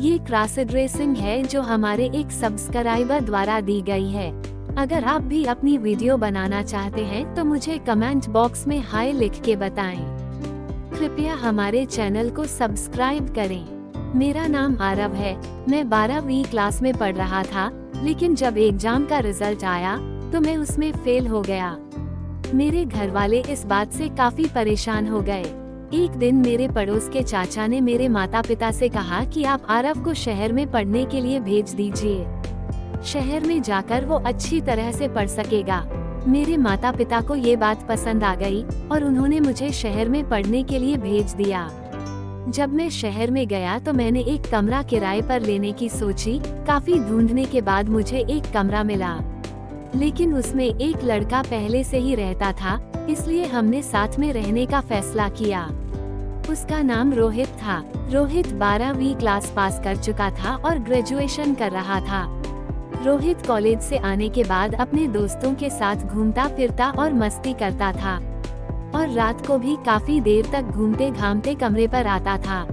ये cross addressing है जो हमारे एक सब्सक्राइबर द्वारा दी गई है। अगर आप भी अपनी वीडियो बनाना चाहते हैं तो मुझे कमेंट बॉक्स में हाय लिख के बताएं। कृपया हमारे चैनल को सब्सक्राइब करें। मेरा नाम आरव है। मैं 12वीं क्लास में पढ़ रहा था, लेकिन जब एग्जाम का रिजल्ट आया तो मैं उसमें फेल हो गया। मेरे घर वाले इस बात से काफी परेशान हो गए। एक दिन मेरे पड़ोस के चाचा ने मेरे माता पिता से कहा कि आप आरव को शहर में पढ़ने के लिए भेज दीजिए। शहर में जाकर वो अच्छी तरह से पढ़ सकेगा। मेरे माता पिता को ये बात पसंद आ गई और उन्होंने मुझे शहर में पढ़ने के लिए भेज दिया। जब मैं शहर में गया तो मैंने एक कमरा किराए पर लेने की सोची। काफी ढूंढने के बाद मुझे एक कमरा मिला, लेकिन उसमें एक लड़का पहले से ही रहता था, इसलिए हमने साथ में रहने का फैसला किया। उसका नाम रोहित था। रोहित 12वीं क्लास पास कर चुका था और ग्रेजुएशन कर रहा था। रोहित कॉलेज से आने के बाद अपने दोस्तों के साथ घूमता फिरता और मस्ती करता था और रात को भी काफी देर तक घूमते घामते कमरे पर आता था।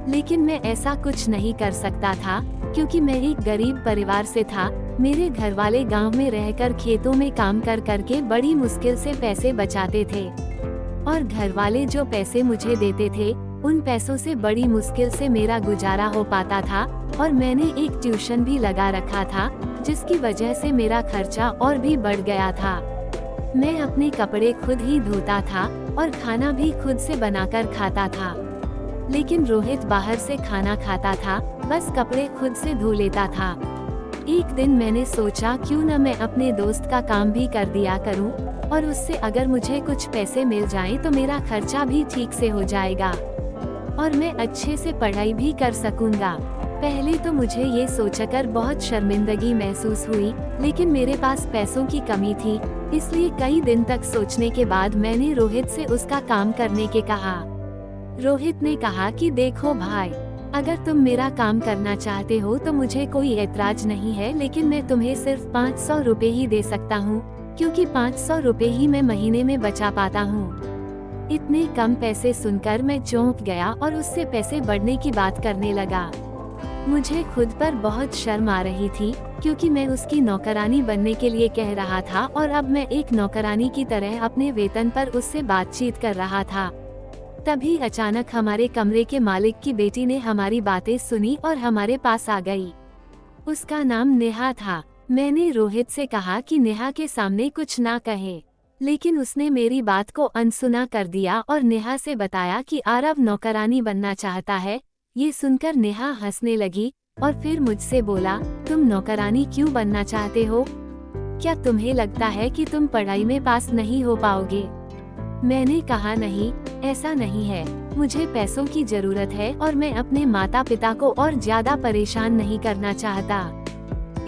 लेकिन मैं ऐसा कुछ नहीं कर सकता था क्योंकि मैं एक गरीब परिवार से था। मेरे घर वाले गांव में रहकर खेतों में काम कर करके बड़ी मुश्किल से पैसे बचाते थे और घर वाले जो पैसे मुझे देते थे उन पैसों से बड़ी मुश्किल से मेरा गुजारा हो पाता था। और मैंने एक ट्यूशन भी लगा रखा था, जिसकी वजह से मेरा खर्चा और भी बढ़ गया था। मैं अपने कपड़े खुद ही धोता था और खाना भी खुद से बनाकर खाता था, लेकिन रोहित बाहर से खाना खाता था, बस कपड़े खुद से धो लेता था। एक दिन मैंने सोचा क्यों न मैं अपने दोस्त का काम भी कर दिया करूं और उससे अगर मुझे कुछ पैसे मिल जाएं तो मेरा खर्चा भी ठीक से हो जाएगा और मैं अच्छे से पढ़ाई भी कर सकूंगा। पहले तो मुझे ये सोचकर बहुत शर्मिंदगी महसूस हुई, लेकिन मेरे पास पैसों की कमी थी, इसलिए कई दिन तक सोचने के बाद मैंने रोहित से उसका काम करने के कहा। रोहित ने कहा कि देखो भाई, अगर तुम मेरा काम करना चाहते हो तो मुझे कोई ऐतराज नहीं है, लेकिन मैं तुम्हें सिर्फ 500 रुपए ही दे सकता हूँ, क्योंकि 500 रुपए ही मैं महीने में बचा पाता हूँ। इतने कम पैसे सुनकर मैं चौंक गया और उससे पैसे बढ़ने की बात करने लगा। मुझे खुद पर बहुत शर्म आ रही थी, क्योंकि मैं उसकी नौकरानी बनने के लिए कह रहा था और अब मैं एक नौकरानी की तरह अपने वेतन पर उससे बातचीत कर रहा था। तभी अचानक हमारे कमरे के मालिक की बेटी ने हमारी बातें सुनी और हमारे पास आ गई। उसका नाम नेहा था। मैंने रोहित से कहा कि नेहा के सामने कुछ ना कहे, लेकिन उसने मेरी बात को अनसुना कर दिया और नेहा से बताया कि आरव नौकरानी बनना चाहता है। ये सुनकर नेहा हंसने लगी और फिर मुझसे बोला, तुम नौकरानी क्यों बनना चाहते हो? क्या तुम्हें लगता है कि तुम पढ़ाई में पास नहीं हो पाओगे? मैंने कहा नहीं, ऐसा नहीं है। मुझे पैसों की जरूरत है और मैं अपने माता पिता को और ज्यादा परेशान नहीं करना चाहता,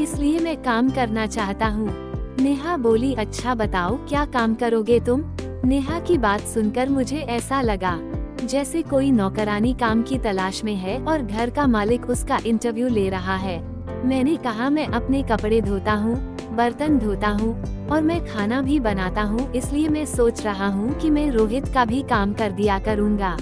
इसलिए मैं काम करना चाहता हूँ। नेहा बोली, अच्छा बताओ क्या काम करोगे तुम? नेहा की बात सुनकर मुझे ऐसा लगा जैसे कोई नौकरानी काम की तलाश में है और घर का मालिक उसका इंटरव्यू ले रहा है। मैंने कहा, मैं अपने कपड़े धोता हूँ, बर्तन धोता हूँ और मैं खाना भी बनाता हूँ, इसलिए मैं सोच रहा हूँ कि मैं रोहित का भी काम कर दिया करूँगा,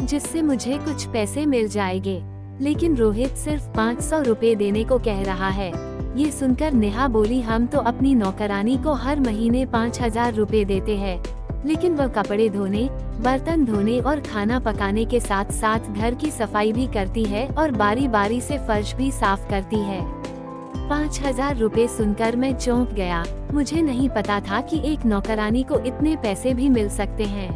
जिससे मुझे कुछ पैसे मिल जाएंगे। लेकिन रोहित सिर्फ 500 रुपए देने को कह रहा है। ये सुनकर नेहा बोली, हम तो अपनी नौकरानी को हर महीने 5000 रुपए देते हैं, लेकिन वह कपड़े धोने, बर्तन धोने और खाना पकाने के साथ साथ घर की सफाई भी करती है और बारी बारी से फर्श भी साफ करती है। 5000 रुपए सुनकर मैं चौंक गया। मुझे नहीं पता था कि एक नौकरानी को इतने पैसे भी मिल सकते हैं।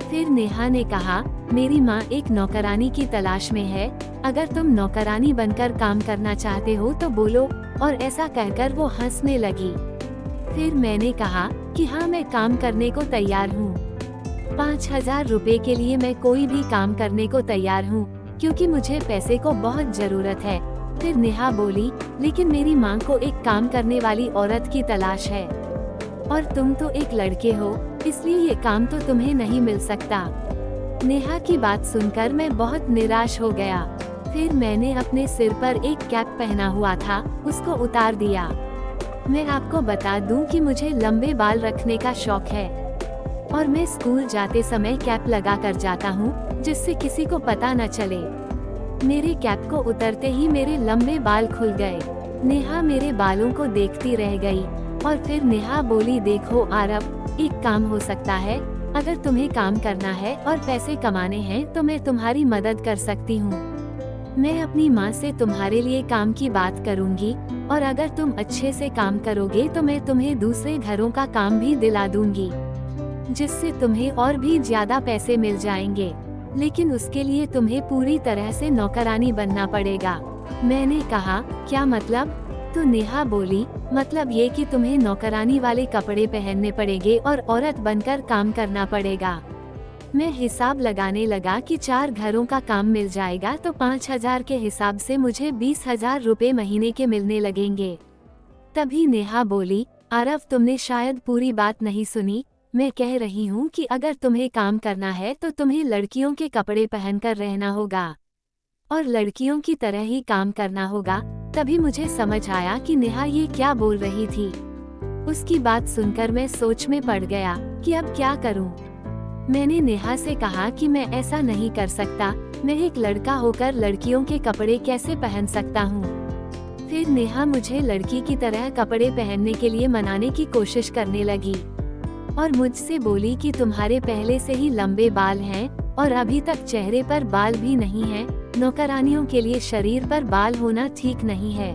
फिर नेहा ने कहा, मेरी माँ एक नौकरानी की तलाश में है, अगर तुम नौकरानी बनकर काम करना चाहते हो तो बोलो। और ऐसा कहकर वो हंसने लगी। फिर मैंने कहा कि हाँ, मैं काम करने को तैयार हूँ। 5000 रुपए के लिए मैं कोई भी काम करने को तैयार हूँ, क्योंकि मुझे पैसे को बहुत जरूरत है। फिर नेहा बोली, लेकिन मेरी माँ को एक काम करने वाली औरत की तलाश है और तुम तो एक लड़के हो, इसलिए ये काम तो तुम्हें नहीं मिल सकता। नेहा की बात सुनकर मैं बहुत निराश हो गया। फिर मैंने अपने सिर पर एक कैप पहना हुआ था, उसको उतार दिया। मैं आपको बता दूं कि मुझे लंबे बाल रखने का शौक है और मैं स्कूल जाते समय कैप लगा कर जाता हूँ, जिससे किसी को पता न चले। मेरे कैप को उतरते ही मेरे लंबे बाल खुल गए। नेहा मेरे बालों को देखती रह गई और फिर नेहा बोली, देखो आरव, एक काम हो सकता है। अगर तुम्हें काम करना है और पैसे कमाने हैं तो मैं तुम्हारी मदद कर सकती हूँ। मैं अपनी माँ से तुम्हारे लिए काम की बात करूँगी और अगर तुम अच्छे से काम करोगे तो मैं तुम्हें दूसरे घरों का काम भी दिला दूंगी, जिससे तुम्हें और भी ज्यादा पैसे मिल जाएंगे। लेकिन उसके लिए तुम्हें पूरी तरह से नौकरानी बनना पड़ेगा। मैंने कहा, क्या मतलब? तो नेहा बोली, मतलब ये कि तुम्हें नौकरानी वाले कपड़े पहनने पड़ेंगे और औरत बनकर काम करना पड़ेगा। मैं हिसाब लगाने लगा कि 4 घरों का काम मिल जाएगा तो 5,000 के हिसाब से मुझे 20,000 रुपए महीने के मिलने लगेंगे। तभी नेहा बोली, आरव, तुमने शायद पूरी बात नहीं सुनी। मैं कह रही हूँ कि अगर तुम्हें काम करना है तो तुम्हें लड़कियों के कपड़े पहनकर रहना होगा और लड़कियों की तरह ही काम करना होगा। तभी मुझे समझ आया कि नेहा ये क्या बोल रही थी। उसकी बात सुनकर मैं सोच में पड़ गया कि अब क्या करूं। मैंने नेहा से कहा कि मैं ऐसा नहीं कर सकता, मैं एक लड़का होकर लड़कियों के कपड़े कैसे पहन सकता हूँ। फिर नेहा मुझे लड़की की तरह कपड़े पहनने के लिए मनाने की कोशिश करने लगी और मुझसे बोली कि तुम्हारे पहले से ही लंबे बाल हैं और अभी तक चेहरे पर बाल भी नहीं है। नौकरानियों के लिए शरीर पर बाल होना ठीक नहीं है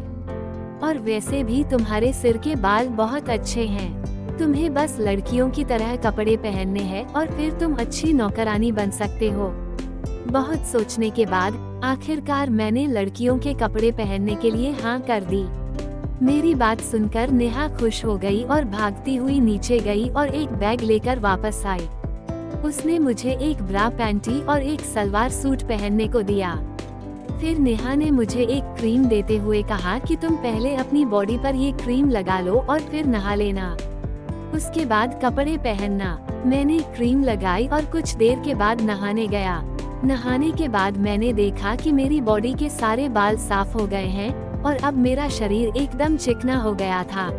और वैसे भी तुम्हारे सिर के बाल बहुत अच्छे हैं। तुम्हें बस लड़कियों की तरह कपड़े पहनने हैं और फिर तुम अच्छी नौकरानी बन सकते हो। बहुत सोचने के बाद आखिरकार मैंने लड़कियों के कपड़े पहनने के लिए हाँ कर दी। मेरी बात सुनकर नेहा खुश हो गई और भागती हुई नीचे गई और एक बैग लेकर वापस आई। उसने मुझे एक ब्रा पैंटी और एक सलवार सूट पहनने को दिया। फिर नेहा ने मुझे एक क्रीम देते हुए कहा कि तुम पहले अपनी बॉडी पर ये क्रीम लगा लो और फिर नहा लेना, उसके बाद कपड़े पहनना। मैंने क्रीम लगाई और कुछ देर के बाद नहाने गया। नहाने के बाद मैंने देखा कि मेरी बॉडी के सारे बाल साफ हो गए हैं और अब मेरा शरीर एकदम चिकना हो गया था।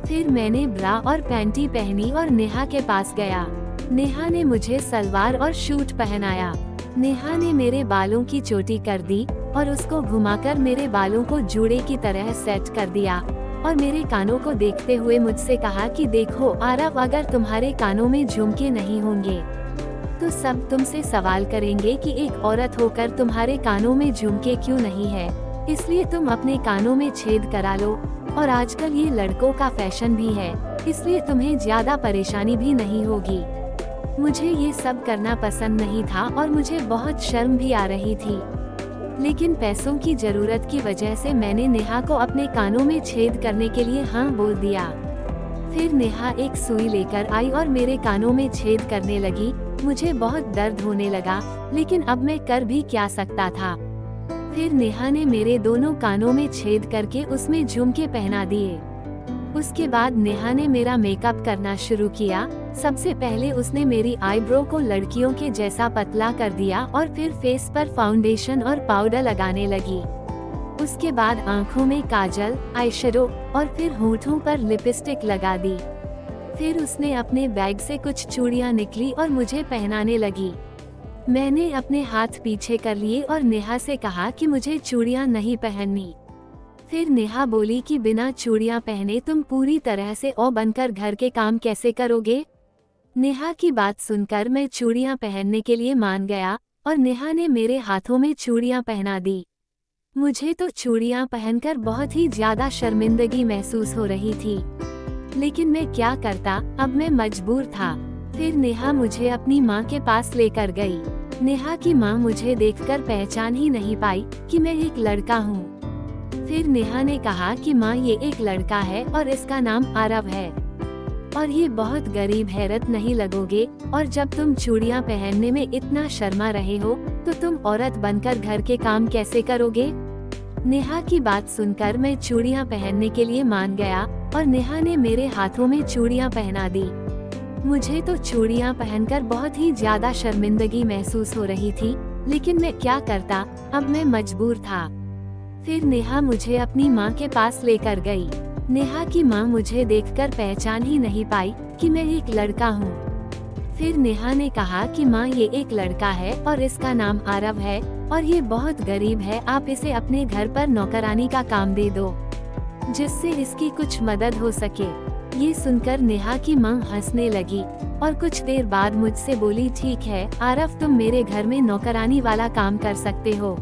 फिर मैंने ब्रा और पैंटी पहनी और नेहा के पास गया। नेहा ने मुझे सलवार और शूट पहनाया। नेहा ने मेरे बालों की चोटी कर दी और उसको घुमाकर मेरे बालों को जूड़े की तरह सेट कर दिया और मेरे कानों को देखते हुए मुझसे कहा कि देखो आरव, अगर तुम्हारे कानों में झुमके नहीं होंगे तो सब तुमसे सवाल करेंगे कि एक औरत होकर तुम्हारे कानों में झुमके क्यों नहीं है, इसलिए तुम अपने कानों में छेद करा लो। और आजकल ये लड़कों का फैशन भी है, इसलिए तुम्हें ज्यादा परेशानी भी नहीं होगी। मुझे ये सब करना पसंद नहीं था और मुझे बहुत शर्म भी आ रही थी, लेकिन पैसों की जरूरत की वजह से मैंने नेहा को अपने कानों में छेद करने के लिए हाँ बोल दिया। फिर नेहा एक सुई लेकर आई और मेरे कानों में छेद करने लगी। मुझे बहुत दर्द होने लगा, लेकिन अब मैं कर भी क्या सकता था। फिर नेहा ने मेरे दोनों कानों में छेद करके उसमें झुमके पहना दिए। उसके बाद नेहा ने मेरा मेकअप करना शुरू किया। सबसे पहले उसने मेरी आईब्रो को लड़कियों के जैसा पतला कर दिया और फिर फेस पर फाउंडेशन और पाउडर लगाने लगी। उसके बाद आँखों में काजल, आईशैडो और फिर होठों पर लिपस्टिक लगा दी। फिर उसने अपने बैग से कुछ चूड़ियाँ निकली और मुझे पहनाने लगी। मैंने अपने हाथ पीछे कर लिए और नेहा से कहा कि मुझे चूड़ियाँ नहीं पहननी। फिर नेहा बोली कि बिना चूड़ियाँ पहने तुम पूरी तरह से औ बनकर घर के काम कैसे करोगे। नेहा की बात सुनकर मैं चूड़ियाँ पहनने के लिए मान गया और नेहा ने मेरे हाथों में चूड़ियाँ पहना दी। मुझे तो चूड़ियाँ पहनकर बहुत ही ज्यादा शर्मिंदगी महसूस हो रही थी, लेकिन मैं क्या करता, अब मैं मजबूर था। फिर नेहा मुझे अपनी माँ के पास लेकर गई। नेहा की माँ मुझे देखकर पहचान ही नहीं पाई कि मैं एक लड़का हूँ। फिर नेहा ने कहा कि माँ, ये एक लड़का है और इसका नाम आरव है और ये बहुत गरीब, हैरत नहीं लगोगे, और जब तुम चूड़ियाँ पहनने में इतना शर्मा रहे हो तो तुम औरत बनकर घर के काम कैसे करोगे। नेहा की बात सुनकर मैं चूड़ियाँ पहनने के लिए मान गया और नेहा ने मेरे हाथों में चूड़ियाँ पहना दी। मुझे तो चूड़ियाँ पहनकर बहुत ही ज्यादा शर्मिंदगी महसूस हो रही थी, लेकिन मैं क्या करता, अब मैं मजबूर था। फिर नेहा मुझे अपनी माँ के पास लेकर गई। नेहा की माँ मुझे देखकर पहचान ही नहीं पाई कि मैं एक लड़का हूँ। फिर नेहा ने कहा कि माँ, ये एक लड़का है और इसका नाम आरव है और ये बहुत गरीब है, आप इसे अपने घर पर नौकरानी का काम दे दो, जिससे इसकी कुछ मदद हो सके। ये सुनकर नेहा की माँ हंसने लगी और कुछ देर बाद मुझसे बोली, ठीक है आरव, तुम मेरे घर में नौकरानी वाला काम कर सकते हो,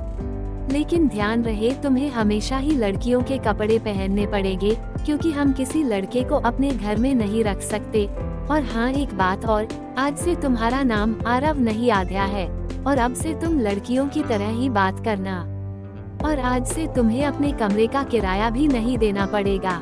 लेकिन ध्यान रहे तुम्हें हमेशा ही लड़कियों के कपड़े पहनने पड़ेंगे, क्योंकि हम किसी लड़के को अपने घर में नहीं रख सकते। और हाँ, एक बात और, आज से तुम्हारा नाम आरव नहीं आद्या है, और अब से तुम लड़कियों की तरह ही बात करना, और आज से तुम्हें अपने कमरे का किराया भी नहीं देना पड़ेगा।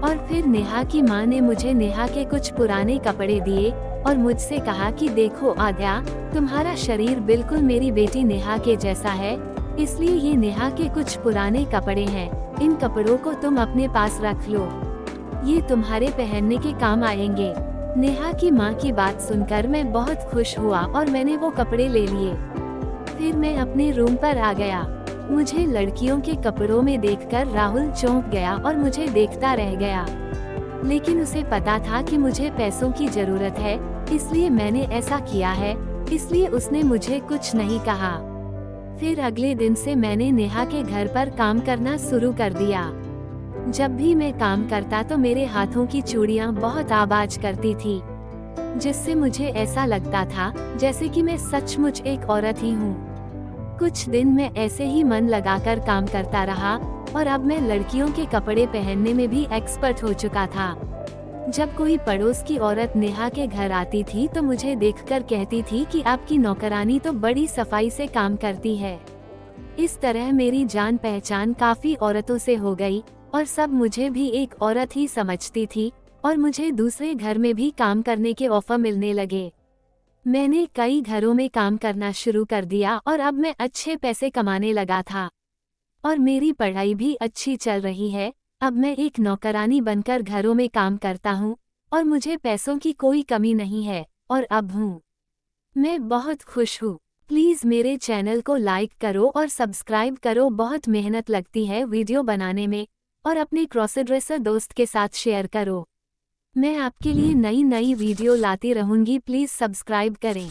और फिर नेहा की माँ ने मुझे नेहा के कुछ पुराने कपड़े दिए और मुझसे कहा कि देखो आद्या, तुम्हारा शरीर बिल्कुल मेरी बेटी नेहा के जैसा है, इसलिए ये नेहा के कुछ पुराने कपड़े हैं, इन कपड़ों को तुम अपने पास रख लो, ये तुम्हारे पहनने के काम आएंगे। नेहा की माँ की बात सुनकर मैं बहुत खुश हुआ और मैंने वो कपड़े ले लिए। फिर मैं अपने रूम पर आ गया। मुझे लड़कियों के कपड़ों में देखकर राहुल चौंक गया और मुझे देखता रह गया, लेकिन उसे पता था कि मुझे पैसों की जरूरत है, इसलिए मैंने ऐसा किया है, इसलिए उसने मुझे कुछ नहीं कहा। फिर अगले दिन से मैंने नेहा के घर पर काम करना शुरू कर दिया। जब भी मैं काम करता तो मेरे हाथों की चूड़ियां बहुत आवाज करती थी, जिससे मुझे ऐसा लगता था जैसे कि मैं सचमुच एक औरत ही हूँ। कुछ दिन मैं ऐसे ही मन लगाकर काम करता रहा और अब मैं लड़कियों के कपड़े पहनने में भी एक्सपर्ट हो चुका था। जब कोई पड़ोस की औरत नेहा के घर आती थी तो मुझे देखकर कहती थी कि आपकी नौकरानी तो बड़ी सफाई से काम करती है। इस तरह मेरी जान पहचान काफी औरतों से हो गई और सब मुझे भी एक औरत ही समझती थी और मुझे दूसरे घर में भी काम करने के ऑफर मिलने लगे। मैंने कई घरों में काम करना शुरू कर दिया और अब मैं अच्छे पैसे कमाने लगा था और मेरी पढ़ाई भी अच्छी चल रही है। अब मैं एक नौकरानी बनकर घरों में काम करता हूँ और मुझे पैसों की कोई कमी नहीं है और अब हूँ मैं बहुत खुश हूँ। प्लीज़ मेरे चैनल को लाइक करो और सब्सक्राइब करो, बहुत मेहनत लगती है वीडियो बनाने में, और अपने क्रॉस ड्रेसर दोस्त के साथ शेयर करो। मैं आपके लिए नई वीडियो लाती रहूँगी, प्लीज़ सब्सक्राइब करें।